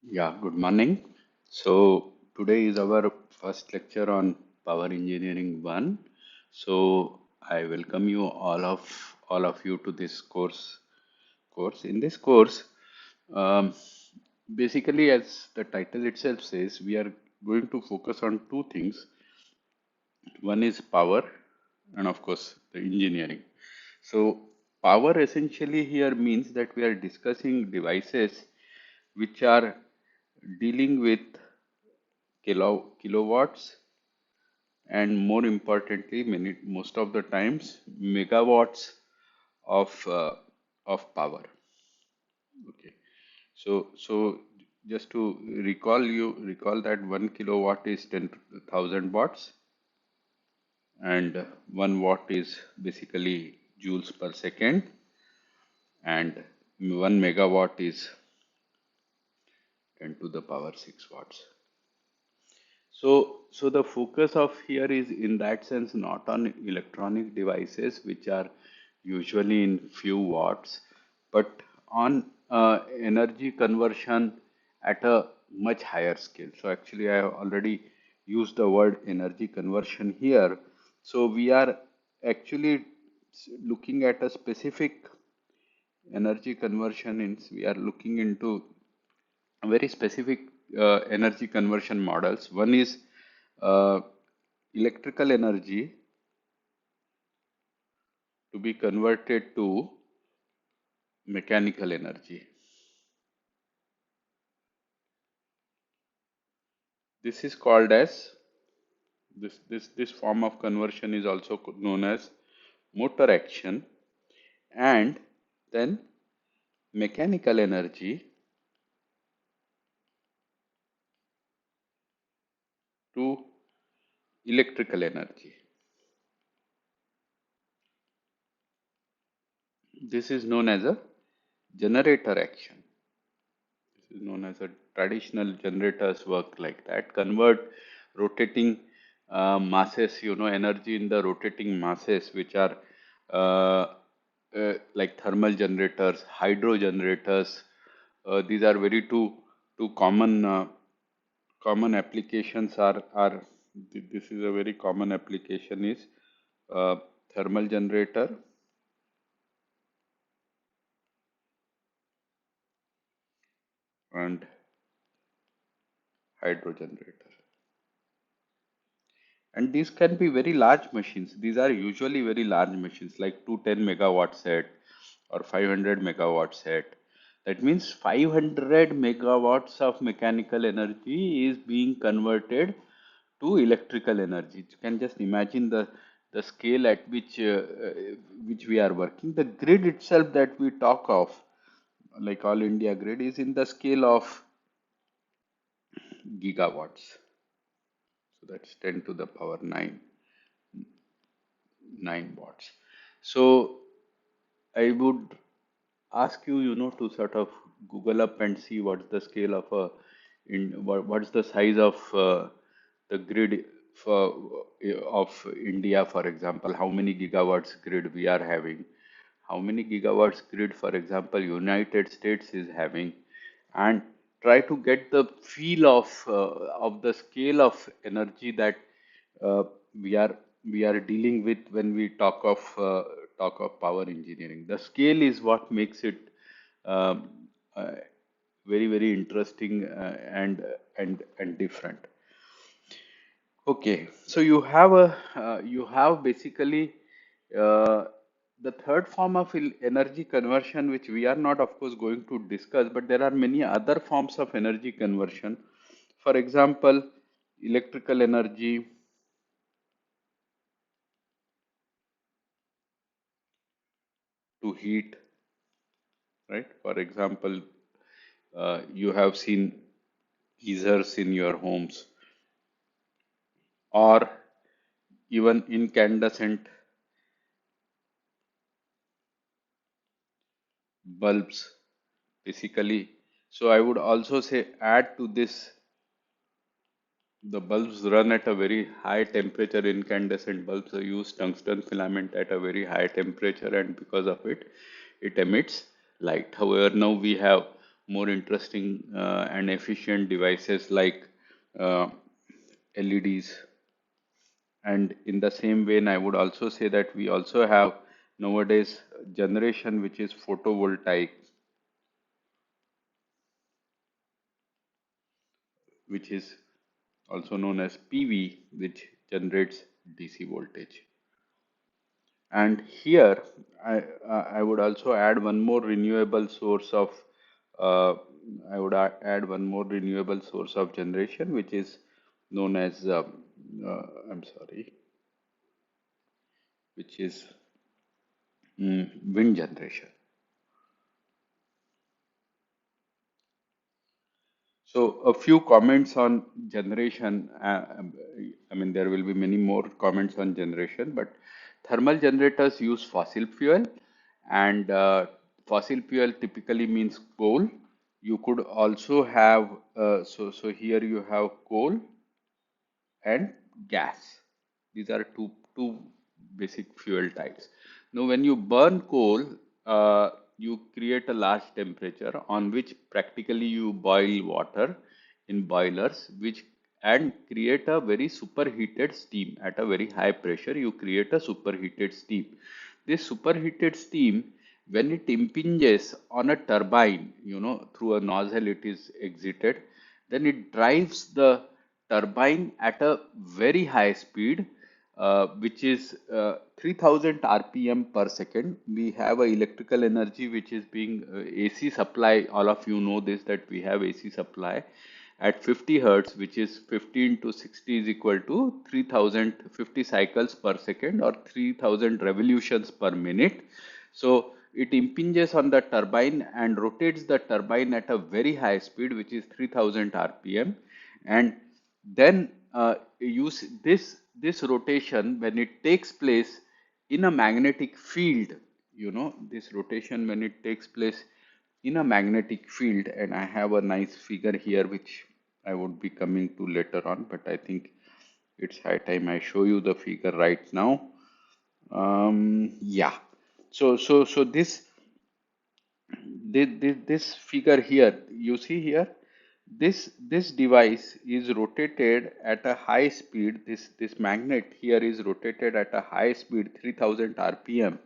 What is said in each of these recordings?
Yeah, good morning. So today is our first lecture on Power Engineering 1. So I welcome you all of you to this course. In this course, um, basically as the title itself says, we are going to focus on two things. One is power and of course the engineering. So power essentially here means that we are discussing devices which are dealing with kilowatts and more importantly most of the times megawatts of of power. Okay, so just to recall that 1 kilowatt is 10,000 watts, and 1 watt is basically joules per second, and 1 megawatt is 10 to the power 6 watts. So the focus of here is in that sense not on electronic devices which are usually in few watts, but on energy conversion at a much higher scale. So actually I have already used the word energy conversion here. So we are actually looking at a specific energy conversion in we are looking into very specific energy conversion models. One is uh, electrical energy to be converted to mechanical energy. This is called as this form of conversion is also known as motor action, and then mechanical energy to electrical energy. This is known as a generator action. This is known as a traditional generators work like that. Convert rotating masses, energy in the rotating masses, which are like thermal generators, hydro generators. These are very two common applications are this is a very common application is uh, thermal generator and hydro generator. And these can be very large machines. These are usually very large machines, like 210 megawatt set or 500 megawatt set. That means 500 megawatts of mechanical energy is being converted to electrical energy. You can just imagine the scale at which we are working. The grid itself that we talk of, like all India grid, is in the scale of gigawatts. So that's 10 to the power 9 watts. So I would ask you, to sort of Google up and see what's the scale of what's the size of the grid for of India, for example. How many gigawatts grid we are having? How many gigawatts grid, for example, United States is having, and try to get the feel of the scale of energy that uh, we are we are dealing with when we talk of power engineering. The scale is what makes it um, uh, very interesting and different. Okay, so you have basically uh, the third form of energy conversion, which we are not, of course, going to discuss, but there are many other forms of energy conversion. For example, electrical energy to heat, right? For example, you have seen geysers in your homes, or even incandescent bulbs, basically. So I would also say add to this, the bulbs run at a very high temperature. Incandescent bulbs use tungsten filament at a very high temperature, and because of it, it emits light. However, now we have more interesting and efficient devices like uh, LEDs. And in the same vein, I would also say that we also have nowadays generation which is photovoltaic, which is also known as PV, which generates DC voltage. And here, I would also add one more renewable source of uh, add one more renewable source of generation, which is known as I'm sorry, which is wind generation. So a few comments on generation. I mean, there will be many more comments on generation, but thermal generators use fossil fuel, and fossil fuel typically means coal. You could also have so here you have coal and gas. These are two basic fuel types. Now, when you burn coal, you create a large temperature on which practically you boil water in boilers, which and create a very superheated steam at a very high pressure. You create a superheated steam. This superheated steam, when it impinges on a turbine, through a nozzle it is exited, then it drives the turbine at a very high speed, which is 3000 rpm per second. We have a electrical energy which is being AC supply. All of you know this, that we have AC supply at 50 hertz, which is 15 to 60 is equal to 3050 cycles per second or 3000 revolutions per minute. So it impinges on the turbine and rotates the turbine at a very high speed, which is 3000 rpm. And then use this rotation, when it takes place in a magnetic field, this rotation when it takes place in a magnetic field. And I have a nice figure here which I would be coming to later on, but I think it's high time I show you the figure right now. Yeah. So this figure here, you see here, this device is rotated at a high speed. This magnet here is rotated at a high speed, 3000 rpm.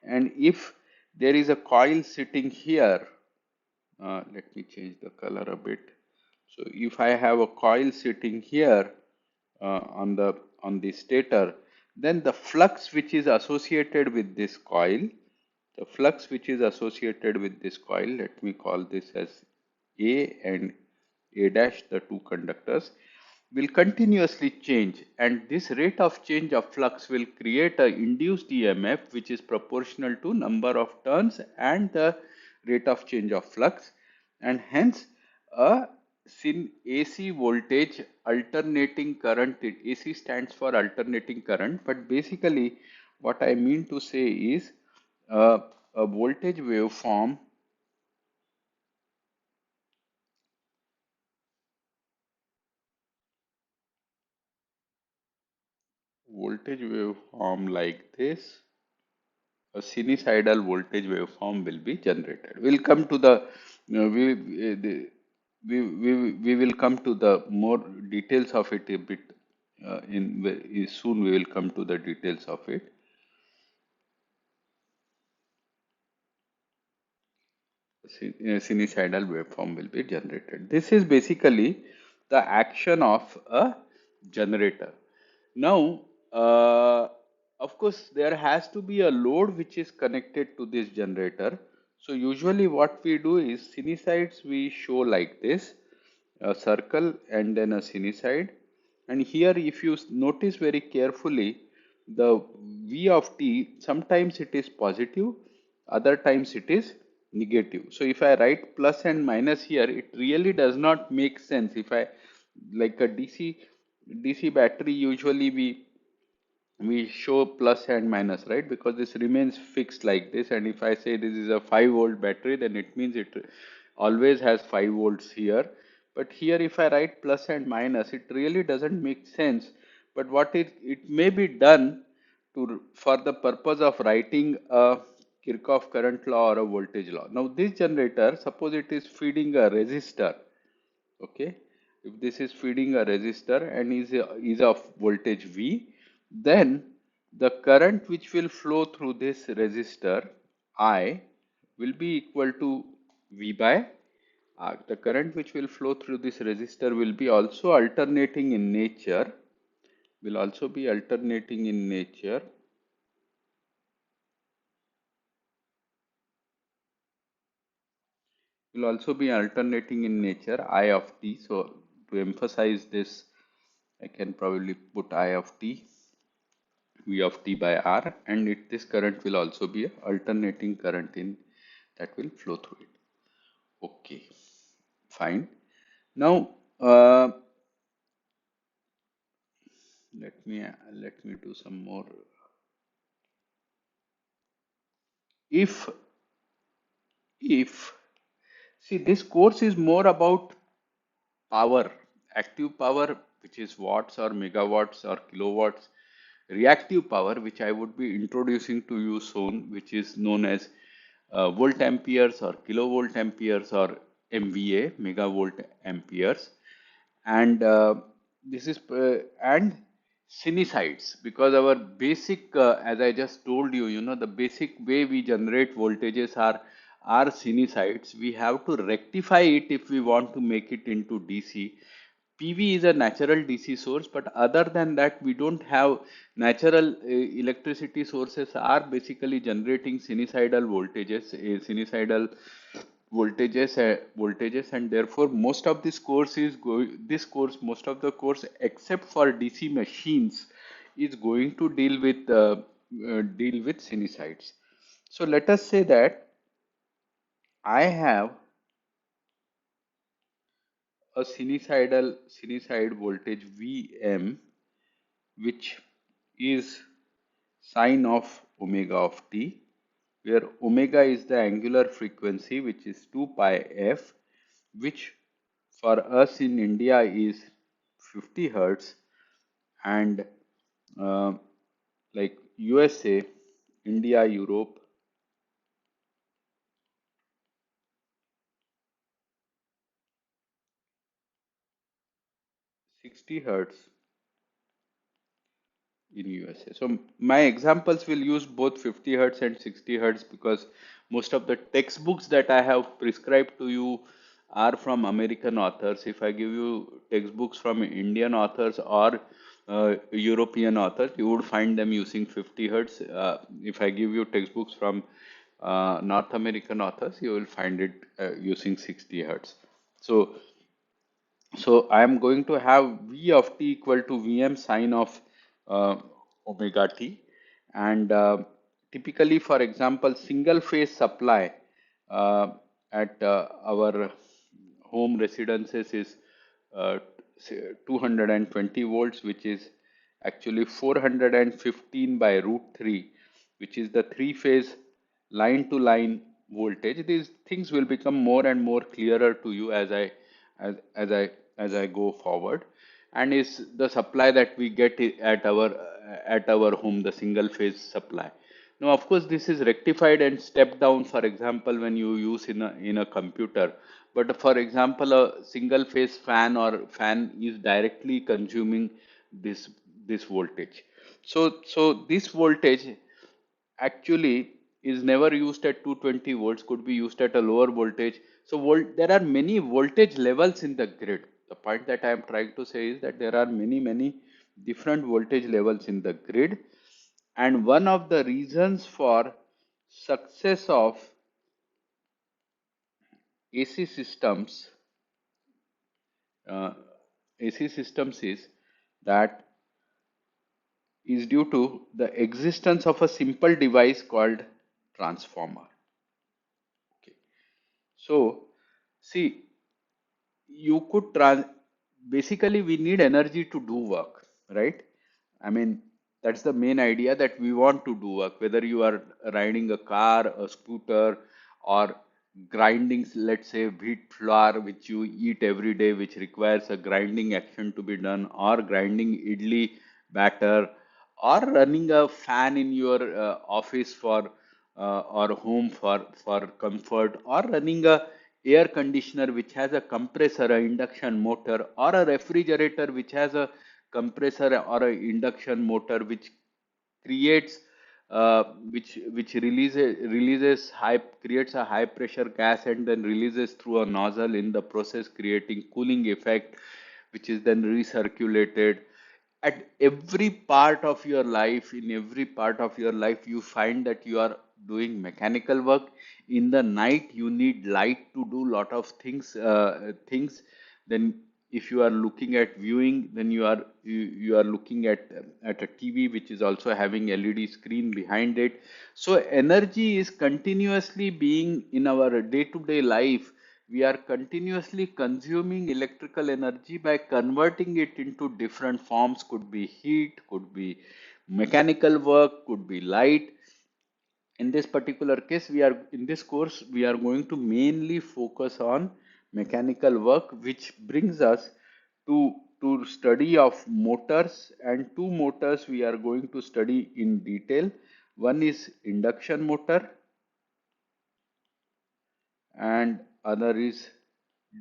And if there is a coil sitting here, let me change the color a bit. So if I have a coil sitting here on the stator, then the flux which is associated with this coil, let me call this as A and A dash, the two conductors, will continuously change, and this rate of change of flux will create a induced EMF which is proportional to number of turns and the rate of change of flux, and hence a AC voltage alternating current. AC stands for alternating current, but basically what I mean to say is uh, a voltage waveform like this, a sinusoidal voltage waveform will be generated. We'll come to the we will come to the more details of it a bit soon. We will come to the details of it. Sinusoidal waveform will be generated. This is basically the action of a generator. Now, of course, there has to be a load which is connected to this generator. So usually what we do is, sinusoids we show like this, a circle and then a sinusoid. And here if you notice very carefully, the V of t, sometimes it is positive, other times it is negative. So if I write plus and minus here, it really does not make sense. If I, like a DC battery, usually we show plus and minus, right? Because this remains fixed like this. And if I say this is a 5-volt battery, then it means it always has 5 volts here. But here if I write plus and minus, it really doesn't make sense. But what it may be done to, for the purpose of writing a Kirchhoff current law or a voltage law. Now this generator, suppose it is feeding a resistor, okay? If this is feeding a resistor and is of voltage V, then the current which will flow through this resistor I will be equal to V by R. The current which will flow through this resistor will be also alternating in nature, will also be alternating in nature, will also be alternating in nature, I of t. So to emphasize this, I can probably put I of t, V of t by R, and this current will also be a alternating current in that will flow through it. Okay, fine. Now let me do some more. If see, this course is more about power, active power, which is watts or megawatts or kilowatts, reactive power, which I would be introducing to you soon, which is known as volt amperes or kilovolt amperes or MVA, megavolt amperes, and this is and sinusoids, because our basic, as I just told you, the basic way we generate voltages are sinusoids. We have to rectify it if we want to make it into DC. PV is a natural DC source, but other than that, we don't have natural electricity sources are basically generating sinusoidal voltages, and therefore most of this course is going. This course, most of the course, except for DC machines, is going to deal with sinusoids. So let us say that I have a sinusoid voltage Vm, which is sine of omega of t, where omega is the angular frequency, which is 2 pi f, which for us in India is 50 hertz, and uh, like USA, India, Europe, 60 hertz in USA. So my examples will use both 50 hertz and 60 hertz because most of the textbooks that I have prescribed to you are from American authors. If I give you textbooks from Indian authors or European authors, you would find them using 50 hertz. If I give you textbooks from North American authors, you will find it using 60 hertz. So I am going to have V of t equal to Vm sine of uh, omega t, and typically, for example, single phase supply uh, at our home residences is uh, 220 volts, which is actually 415 by root 3, which is the three phase line to line voltage. These things will become more and more clearer to you as I go forward, and is the supply that we get at our home, the single phase supply. Now, of course, this is rectified and stepped down, for example, when you use in a computer. But for example, a single phase fan or fan is directly consuming this this voltage. So this voltage actually is never used at 220 volts, could be used at a lower voltage. So there are many voltage levels in the grid. The point that I am trying to say is that there are many different voltage levels in the grid, and one of the reasons for success of AC systems uh, AC systems is due to the existence of a simple device called transformer. Okay. So, see, you could basically we need energy to do work, right? I mean, that's the main idea, that we want to do work, whether you are riding a car, a scooter, or grinding, let's say, wheat flour, which you eat every day, which requires a grinding action to be done, or grinding idli batter, or running a fan in your office for or home for comfort, or running a air conditioner which has a compressor, a induction motor, or a refrigerator which has a compressor or a induction motor which creates which releases high creates a high pressure gas and then releases through a nozzle, in the process creating cooling effect, which is then recirculated at every part of your life. In every part of your life you find that you are doing mechanical work. In the night you need light to do lot of things. Then if you are looking at viewing, then you are looking at a TV which is also having LED screen behind it. So energy is continuously being in our day to day life. We are continuously consuming electrical energy by converting it into different forms. Could be heat, could be mechanical work, could be light. In this particular case, we are in this course we are going to mainly focus on mechanical work, which brings us to study of motors. And two motors we are going to study in detail. One is induction motor and other is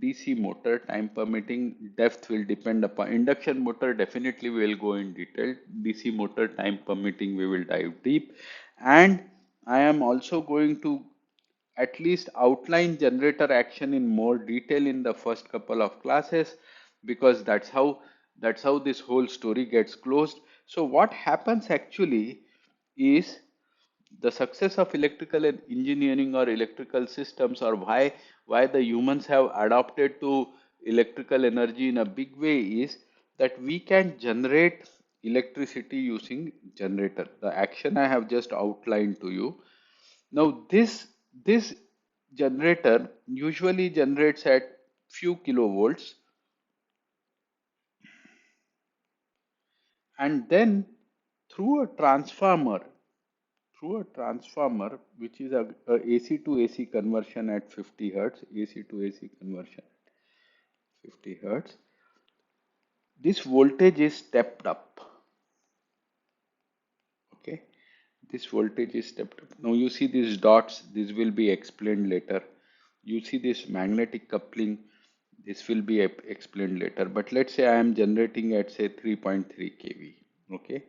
DC motor. Time permitting, depth will depend upon induction motor. Definitely we will go in detail. DC motor, time permitting, we will dive deep. And I am also going to at least outline generator action in more detail in the first couple of classes, because that's how this whole story gets closed. So what happens actually is, the success of electrical engineering or electrical systems, or why the humans have adopted to electrical energy in a big way, is that we can generate electricity using generator. The action I have just outlined to you. Now this generator usually generates at few kilovolts, and then through a transformer which is a AC to AC conversion at 50 hertz, AC to AC conversion 50 hertz, this voltage is stepped up. Okay, this voltage is stepped up. Now you see these dots, this will be explained later. You see this magnetic coupling, this will be explained later. But let's say I am generating at say 3.3 kV. Okay,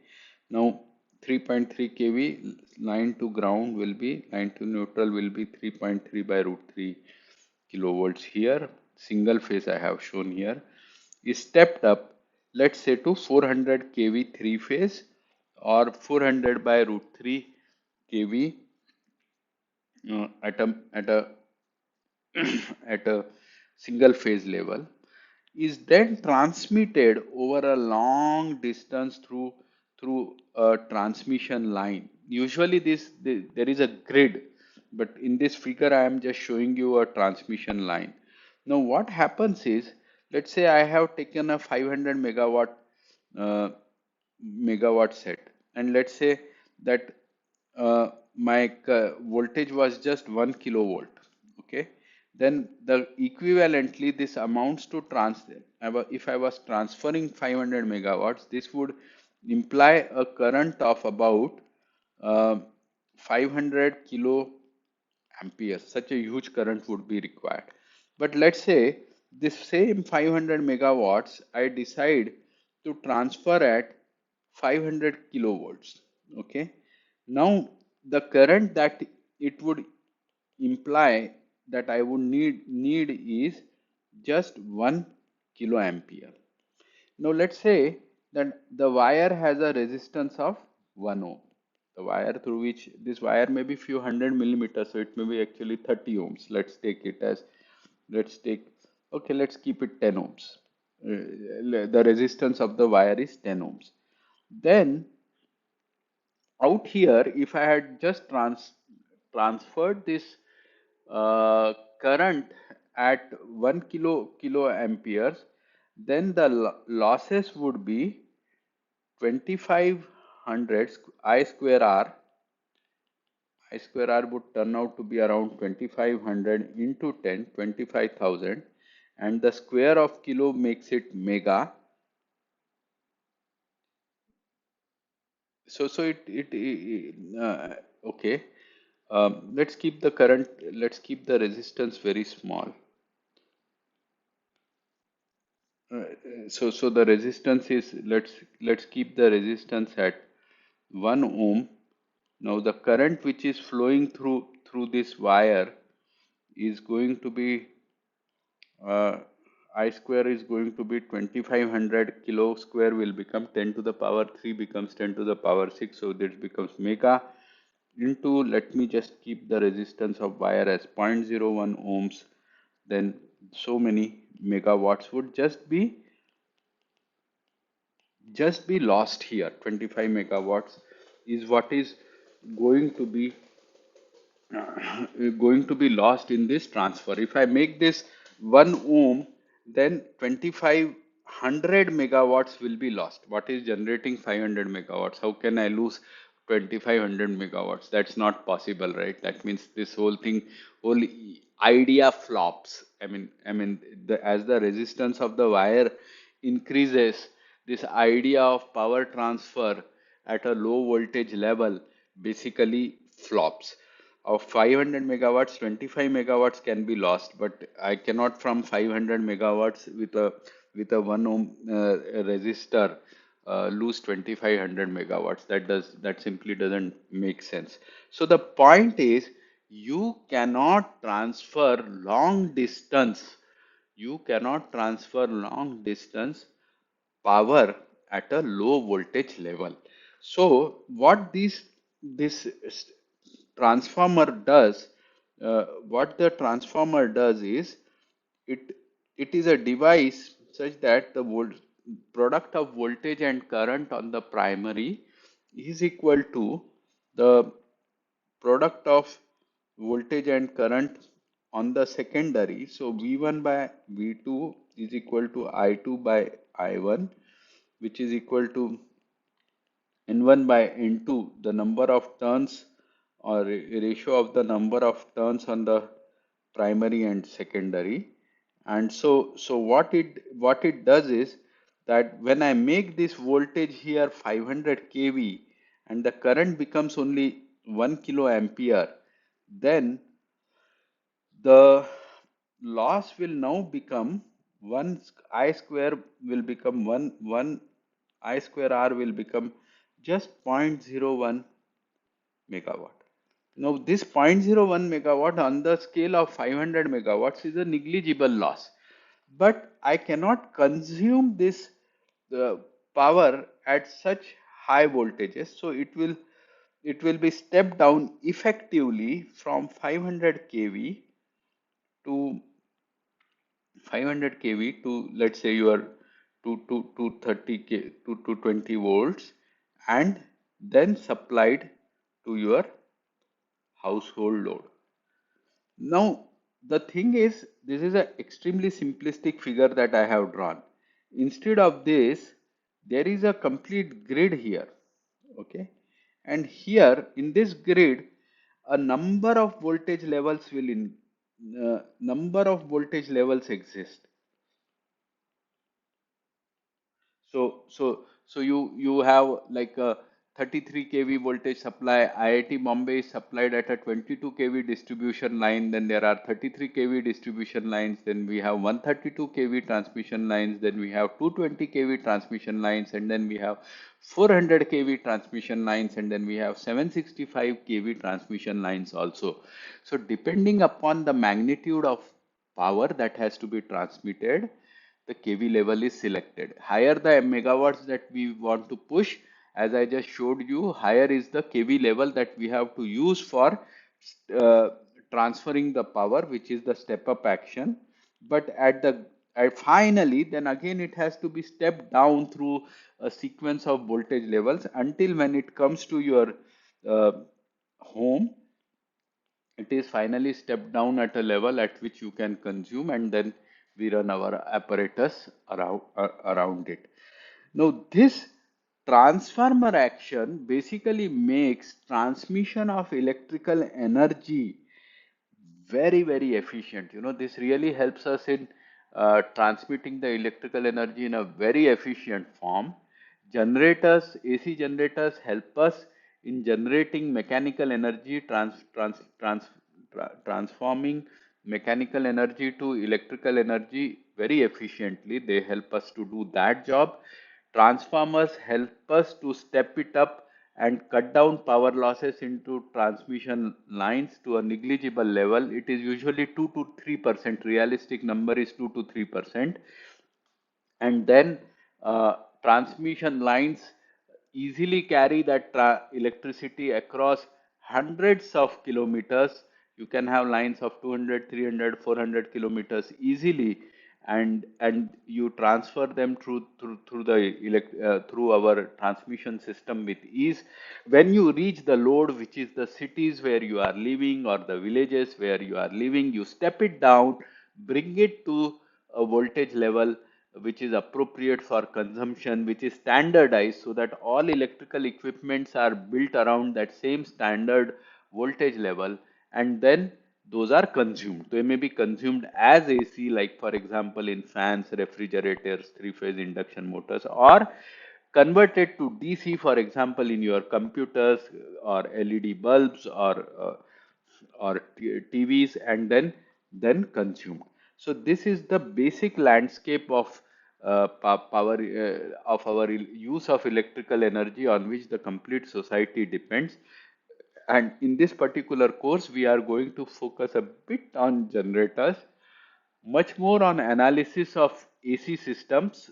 now 3.3 kV, line to ground will be, line to neutral will be 3.3 by root 3 kilovolts. Here single phase I have shown here is stepped up, let's say to 400 kV three phase, or 400 by root 3 kV at a at a single phase level, is then transmitted over a long distance through a transmission line. Usually there is a grid, but in this figure I am just showing you a transmission line. Now what happens is, let's say I have taken a 500 uh, megawatt set, and let's say that my voltage was just 1 kilovolt. Okay, then the equivalently this amounts to if I was transferring 500 megawatts, this would imply a current of about 500 kilo amperes. Such a huge current would be required. But let's say this same 500 megawatts I decide to transfer at 500 kilovolts. Okay, now the current that it would imply that I would need is just 1 kilo ampere. Now let's say that the wire has a resistance of 1 ohm. The wire through which this wire may be few hundred millimeters, so it may be actually 30 ohms. Let's take it as, let's take, okay, let's keep it 10 ohms. The resistance of the wire is 10 ohms. Then out here, if I had just transferred this current at 1 kilo amperes, then the losses would be 2500 I square R. I square R would turn out to be around 2500 into 10, 25,000, and the square of kilo makes it mega. So okay. Let's keep the current, let's keep the resistance very small. So the resistance is, let's keep the resistance at 1 ohm. Now the current which is flowing through this wire is going to be uh, I square is going to be 2500 kilo square will become 10 to the power 3 becomes 10 to the power 6. So this becomes mega into, let me just keep the resistance of wire as 0.01 ohms. Then so many megawatts would just be lost here. 25 megawatts is what is going to be going to be lost in this transfer. If I make this 1 ohm, then 2500 megawatts will be lost. What is generating 500 megawatts? How can I lose 2500 megawatts? That's not possible, right? That means this whole thing, whole idea flops. As the resistance of the wire increases, this idea of power transfer at a low voltage level basically flops. Of 500 megawatts, 25 megawatts can be lost, but I cannot from 500 megawatts with a 1 ohm resistor lose 2500 megawatts. That simply doesn't make sense. So the point is, you cannot transfer long distance. You cannot transfer long distance power at a low voltage level. So what this transformer does, what the transformer does is, it it is a device such that the product of voltage and current on the primary is equal to the product of voltage and current on the secondary. So V1 by V2 is equal to I2 by I1, which is equal to N1 by N2, the number of turns or ratio of the number of turns on the primary and secondary. And so what it does is that when I make this voltage here 500 kV and the current becomes only 1 kilo ampere, then the loss will now become 1 I square will become 1 I square R will become just 0.01 megawatt. Now this 0.01 megawatt on the scale of 500 megawatts is a negligible loss, but I cannot consume this uh, power at such high voltages, so it will be stepped down effectively from 500 kV to 500 kV to, let's say, your to 30 k to 20 volts, and then supplied to your household load. Now, the thing is, this is an extremely simplistic figure that I have drawn. Instead of this, there is a complete grid here. Okay. And here in this grid, a number of voltage levels number of voltage levels exist. So you have like a 33 kV voltage supply. IIT Bombay is supplied at a 22 kV distribution line. Then there are 33 kV distribution lines. Then we have 132 kV transmission lines. Then we have 220 kV transmission lines, and then we have 400 kV transmission lines, and then we have 765 kV transmission lines also. So depending upon the magnitude of power that has to be transmitted, the kV level is selected. Higher the megawatts that we want to push, as I just showed you, higher is the kV level that we have to use for uh, transferring the power, which is the step up action. But finally, then again it has to be stepped down through a sequence of voltage levels until when it comes to your uh, home, it is finally stepped down at a level at which you can consume, and then we run our apparatus around it. Now this transformer action basically makes transmission of electrical energy very efficient. This really helps us in transmitting the electrical energy in a very efficient form. Generators, AC generators help us in generating mechanical energy, transforming mechanical energy to electrical energy very efficiently. They help us to do that job. Transformers help us to step it up and cut down power losses into transmission lines to a negligible level. It is usually 2 to 3%. Realistic number is 2 to 3%. And then transmission lines easily carry that electricity across hundreds of kilometers. You can have lines of 200, 300, 400 kilometers easily, and you transfer them through our transmission system with ease. When you reach the load, which is the cities where you are living or the villages where you are living, you step it down, bring it to a voltage level which is appropriate for consumption, which is standardized, so that all electrical equipments are built around that same standard voltage level, and then those are consumed. They may be consumed as AC, like for example in fans, refrigerators, three-phase induction motors, or converted to DC, for example in your computers or LED bulbs or TVs, and then consumed. So this is the basic landscape of power of our use of electrical energy on which the complete society depends. And in this particular course, we are going to focus a bit on generators, much more on analysis of AC systems,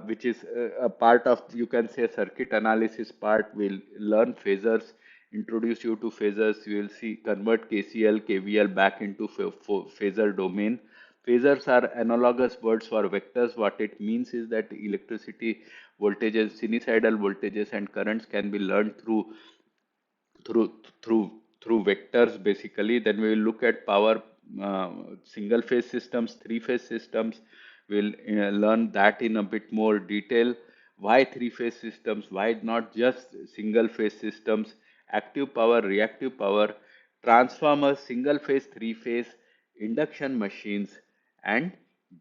which is a part of, you can say, circuit analysis part. We'll learn phasors, introduce you to phasors. You will see convert KCL, KVL back into phasor domain. Phasors are analogous words for vectors. What it means is that electricity voltages, sinusoidal voltages and currents can be learned through through through vectors basically. Then we will look at power, single phase systems, three phase systems. We'll learn that in a bit more detail. Why three phase systems? Why not just single phase systems? Active power, reactive power, transformers, single phase, three phase, induction machines, and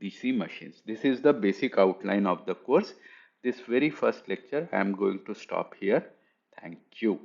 DC machines. This is the basic outline of the course. This very first lecture I am going to stop here. Thank you.